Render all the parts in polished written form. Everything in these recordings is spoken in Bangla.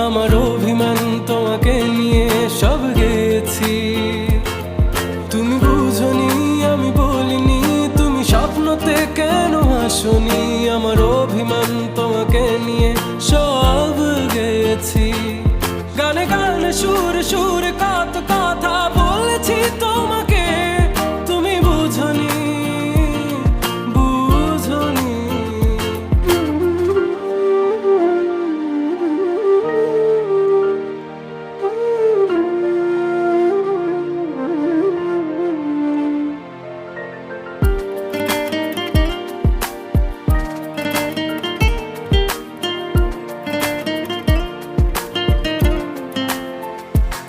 আমার অভিমান তোমাকে নিয়ে সব গেছি। তুমি বুঝনি আমি বলিনি, তুমি স্বপ্নতে কেন আসনি, আমার অভিমান তোমাকে নিয়ে সব গেছি। গানে গানে সুরে সুরে কত কথা বলেছি তোমাকে, তুমি বুঝনি বুঝনি।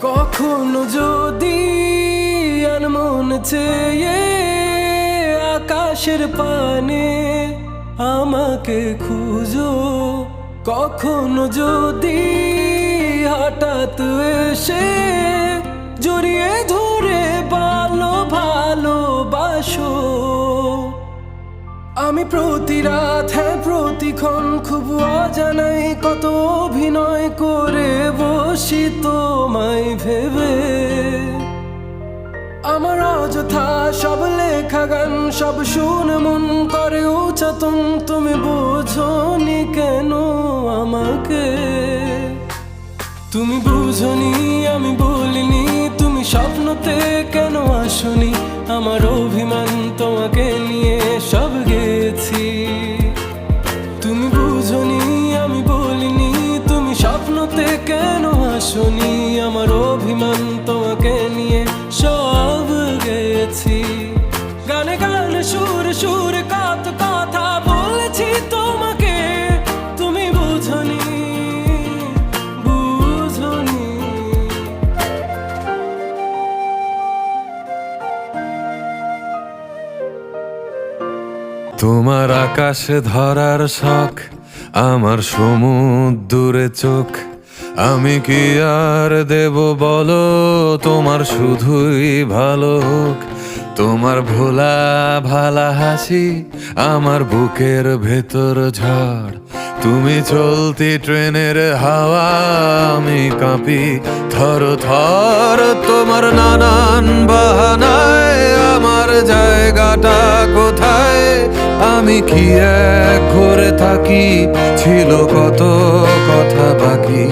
কখনো যদি আনমন চেয়ে আকাশের পানে আমাকে খুঁজো, কখনো যদি হঠাৎ এসে জড়িয়ে ধরে ভালোবাসো, আমি প্রতি রাত হ্যাঁ প্রতিক্ষণ খুব অজানাই কত অভিনয় করে বসি তোমায় ভেবে। আমার অযথা সব লেখা গান সব শুনে মন করে উচ্চাতন, তুমি বোঝনি কেন আমাকে, তুমি বুঝনি আমি বলিনি, তুমি স্বপ্নতে কেন আসনি, আমার অভিমান তোমাকে নিয়ে সব গেছি। তুমি বুঝনি আমি বলিনি, তুমি স্বপ্নতে কেন আসনি, আমার অভিমান তোমাকে নিয়ে সব গেছি। গানে গানে সুরে সুরে কত কথা বলেছি তোমাকে, তুমি বুঝনি বুঝনি। তোমার আকাশে ধরার শখ, আমার সমুদ্রে চোখ, আমি কি আর দেব বলো, তোমার শুধুই ভালো হোক। তোমার ভোলা ভালা হাসি আমার বুকের ভেতর ঝড়, তুমি চলতি ট্রেনের হাওয়া, আমি কাঁপি থর থর। তোমার নানান বাহানায় আমার জায়গাটা কোথায়, আমি কি এক ঘরে থাকি, ছিল কত কথা বাকি।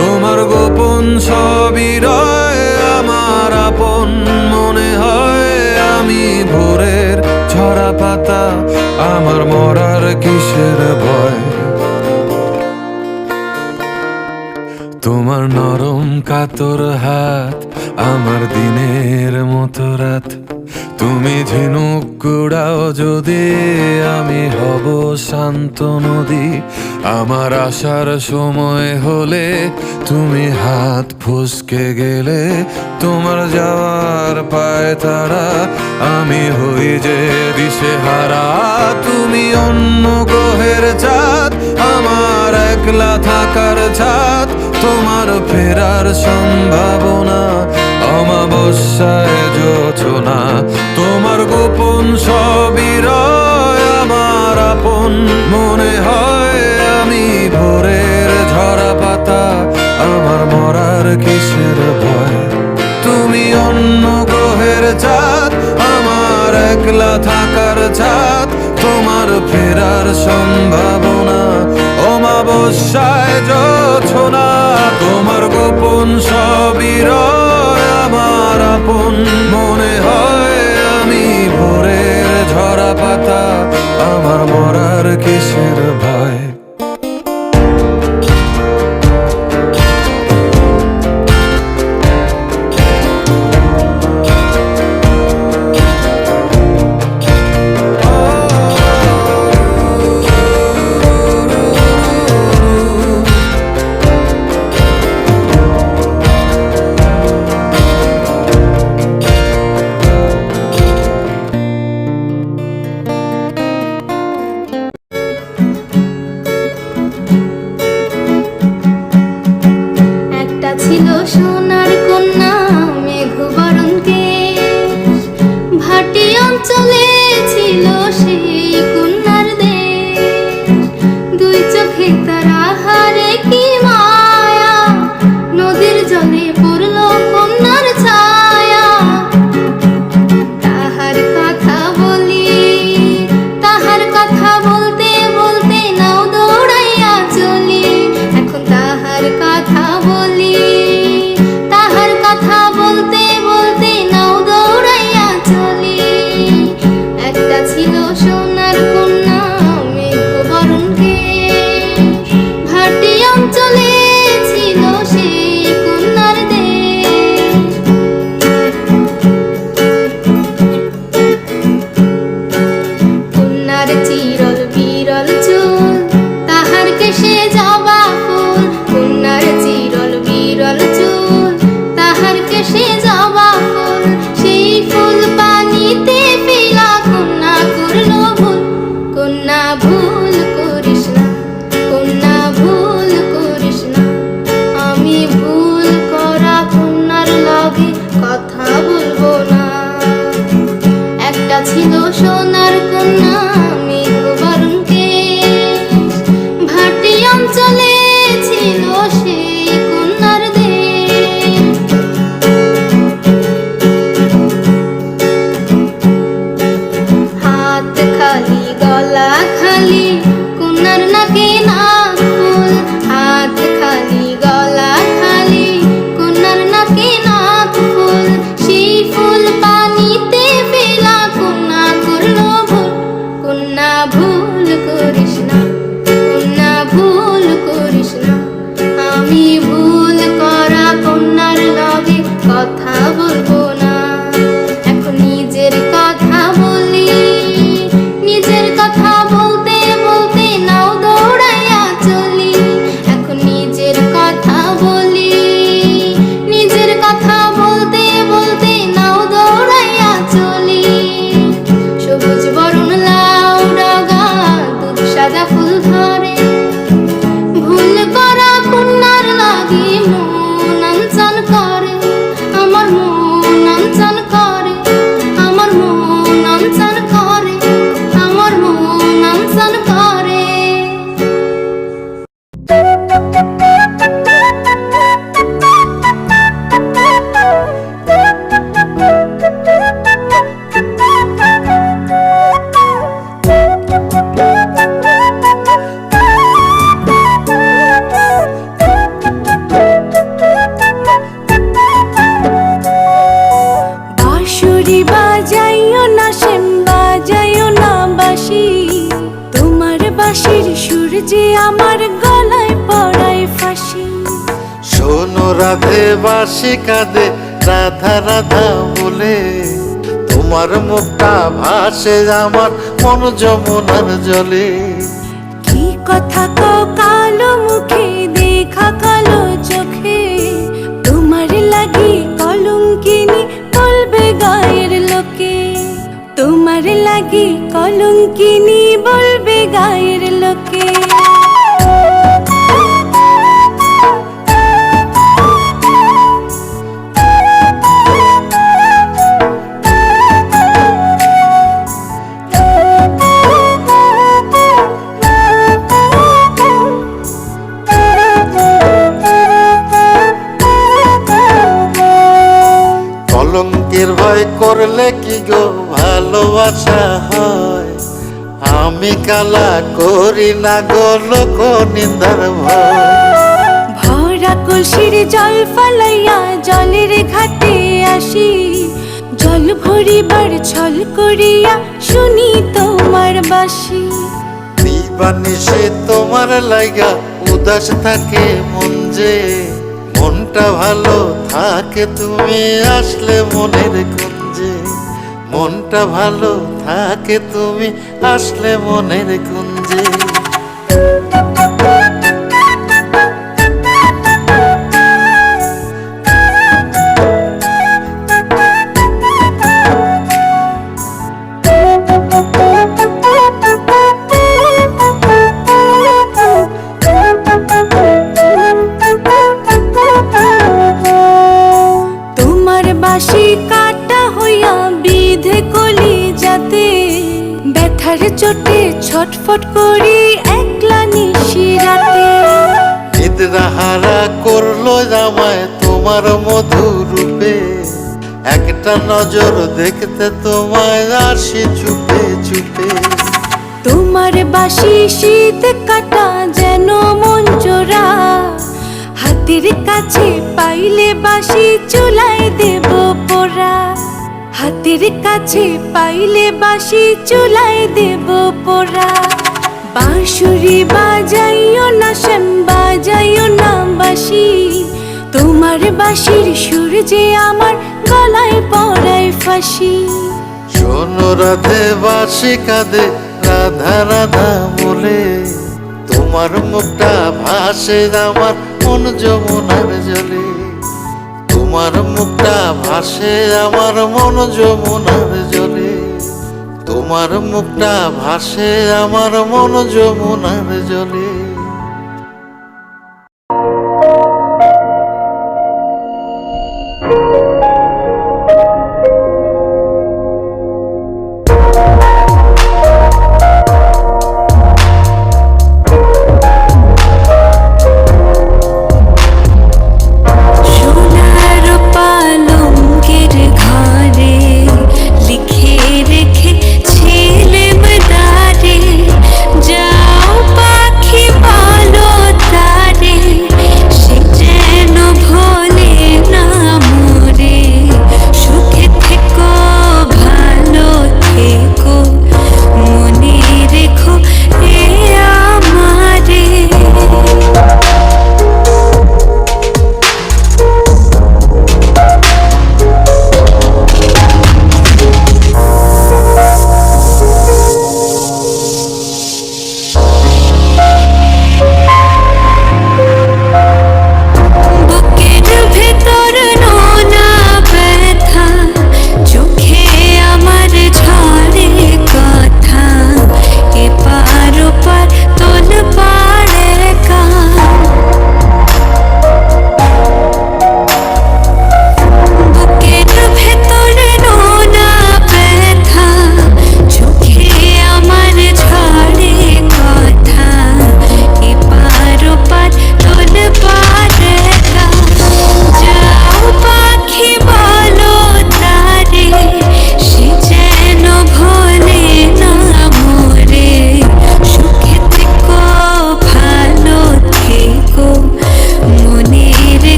তোমার গোপন সবই রয় আমার আপন মনে হয়, আমি ভোরের ঝরা পাতা, আমার মরার কিসের ভয়। তোমার নরম কাতর হাত আমার দিনের মতো রাত, তুমি ঝিনুক কুড়াও যদি আমি হব শান্ত নদী। আমার আসার সময় হলে তুমি হাত ফসকে গেলে, তোমার যাওয়ার পায় তারা আমি হই যে দিশেহারা। তুমি অন্য গ্রহের চাঁদ, আমার একলা থাকার ছাদ, তোমার ফেরার সম্ভাবনা অমাবস্যায় জোছনা। তোমার গোপন সবই রয় আমার আপন মনে হয়, আমি ভোরের ঝরা পাতা, আমার মরার কিসের ভয়। তুমি অন্য গ্রহের চাঁদ, আমার একলা থাকার ছাদ, তোমার ফেরার সম্ভাবনা অমাবস্যায় জোছনা। তোমার গোপন সবই রয় আমার আপন মনে হয়, আমি ভোরের ঝরা পাতা, আমার মরার কিসের ভয়। তারা হারে কি মায়া বরণকে ভাটি অঞ্চলে ছিল সেই কন্যার দেশ। কন্যার চিরল বিরল চুল, তাহার কেশে জবা ফুল। কন্যার চিরল বিরল চুল, তাহার কেশে জবা ফুল। সেই ফুল পানিতে ফেলা কন্যা করলো ভুল। কন্যা ভুল করিস না, কন্যা ভুল করিস না। আমি ভুল করা কন্যার লগে কথা বলবো না। একটা ছিল সোনার কন্যা মেঘবরণ কেশ, ভাটি অঞ্চলে ছিল সেই কন্যার দেশ। হাত খালি গলা খালি কন্যার নাকে নাক ফুল। হাত খালি গলা খালি কন্যার নাকে নাক ফুল। সেই ফুল পানিতে ফেলা কন্যা করলো ভুল। কন্যা ভুল করিস না, কন্যা ভুল করিস না। আমি ভুল করা কন্যার লগে কথা বলবো না। এখন নিজের কথা বলি, নিজের কথা বলতে বলতে নাও দৌড়াইয়া চলি। এখন নিজের কথা বলি, নিজের কথা বলতে বলতে নাও দৌড়াইয়া চলি। সবুজ বরণ লাউ ডগা দুধ সাদা ফুল ধরে। ভুল করা কন্যার লাগি মন আনচান করে, আমার মন আনচান করে, আমার মন আনচান করে, আমার মন আনচান করে। বাঁশুরি বাজাইও না শ্যাম, বাজাইও না বাঁশি। তোমার বাঁশির সুর যে আমার গলায় পড়ায় ফাঁসি। শোনো রাধে বাঁশি কাঁদে রাধা রাধা বলে। তোমার মুখটা ভাসে আমার মন যমুনার জলে। কি কথা কও কালো মুখে, দেখা কালো চোখে। তোমার লাগি কলঙ্কিনী বলবে গায়ের লোকে। তোমার লাগি কলঙ্কিনী বলবে গায়ের লোকে। কলঙ্কের ভয় করলে কি গো ভালোবাসা হয়? আমি কালা করি না গো লোক নিন্দার ভয়। ভরা কলসির জল ফালাইয়া জলের ঘাটে আসি। জল ভরিবার ছল করিয়া শুনি তোমার বাঁশি। দিবানিশে তোমার লাইগা উদাস থাকে মন যে। মনটা ভালো থাকে তুমি আসলে মনের কুঞ্জে। মনটা ভালো থাকে তুমি আসলে মনের কুঞ্জে। তোমার বাঁশি কাটা হইয়া বিধে কলি যাতে। ব্যথার চোটে ছটফট করি একলা নিশি রাতে। নিদ্রাহারা করলো জামায় তোমার মধুর রূপে। একটা নজর দেখতে তোমায় আসি চুপে চুপে। তোমার বাঁশি শীত কাটা যেন মন চোরা। হাতের কাছে পাইলে বাঁশি চুলায় দেব পোড়া। হাতের কাছে পাইলে বাঁশি চুলায় দেব পোড়া। বাঁশুরি বাজাইও না শ্যাম বাজাইও না বাঁশি তোমার বাঁশির সুর যে আমার গলায় পড়ায় ফাঁসি শোনো রাধে বাঁশি কাঁদে রাধা রাধা বলে তোমার মুখটা ভাসে আমার মন যমুনার জলে তোমার মুখটা ভাসে আমার মন যমুনার জলে তোমার মুখটা ভাসে আমার মন যমুনার জলে সোনার পালঙ্কের ঘরে লিখে রেখে ছেলে মদারে যাও পাখি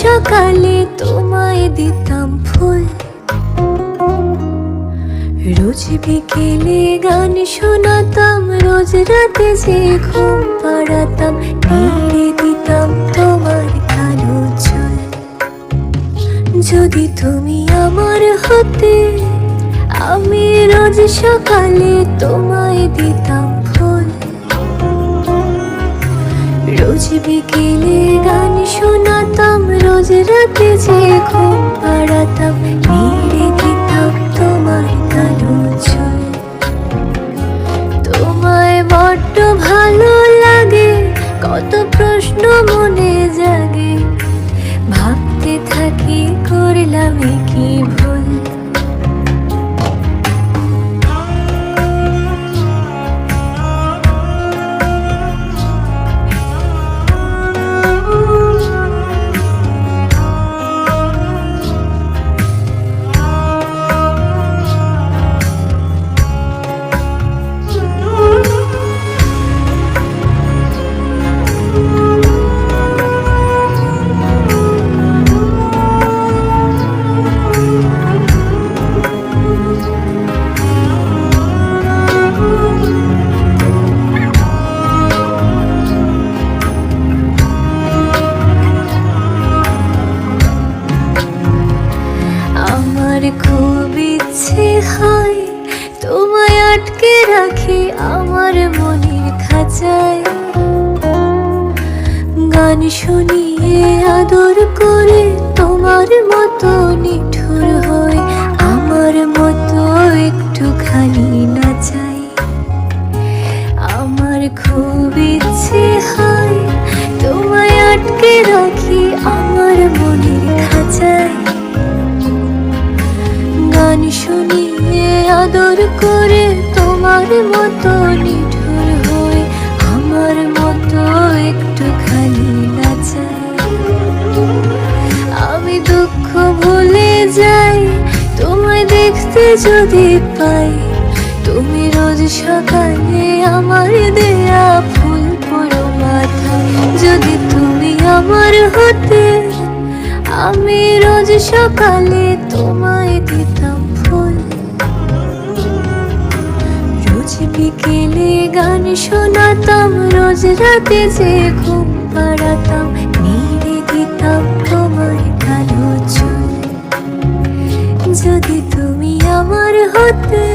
সকালে তোমায় দিতাম ফুল, রোজ বিকেলে গান শোনাতাম, রোজ রাতে যে ঘুম পাড়াতাম, নেড়ে দিতাম তোমার কালো চুল। যদি তুমি আমার হতে, আমি রোজ সকালে তোমায় দিতাম ফুল, রোজ বিকেলে গান শোনাতাম, রোজ রাতে যে ঘুম পাড়াতাম, নেড়ে দিতাম তোমার কালো চুল। তোমায় বড্ড ভালো লাগে, কত প্রশ্ন মনে জাগে, ভাবতে থাকি করলাম কি ভুল। আমার খুব ইচ্ছে হয় তোমায় আটকে রাখি আমার মনের খাঁচায়, গান শুনিয়ে আদর করে তোমার মতো নিঠুর হয়ে আমার মতো একটুখানি নাচাই। আমার খুব ইচ্ছে হয় তোমায় আটকে রাখি আমার মনের খাঁচায়, গান শুনিয়ে আদর করে তোমার মতো নিঠুর হয়ে আমার মতো একটুখানি নাচাই। আমি দুঃখ ভুলে যাই তোমায় দেখতে যদি পাই, তুমি রোজ সকালে আমার দেয়া ফুল পড়ো মাথায়। যদি তুমি আমার হতে, আমি রোজ সকালে তোমায় দিতাম ফুল, রোজ বিকেলে গান শোনাতাম, রোজ রাতে যে ঘুম পাড়াতাম, নেড়ে দিতাম তোমার কালো চুল। যদি তুমি আমার হতে।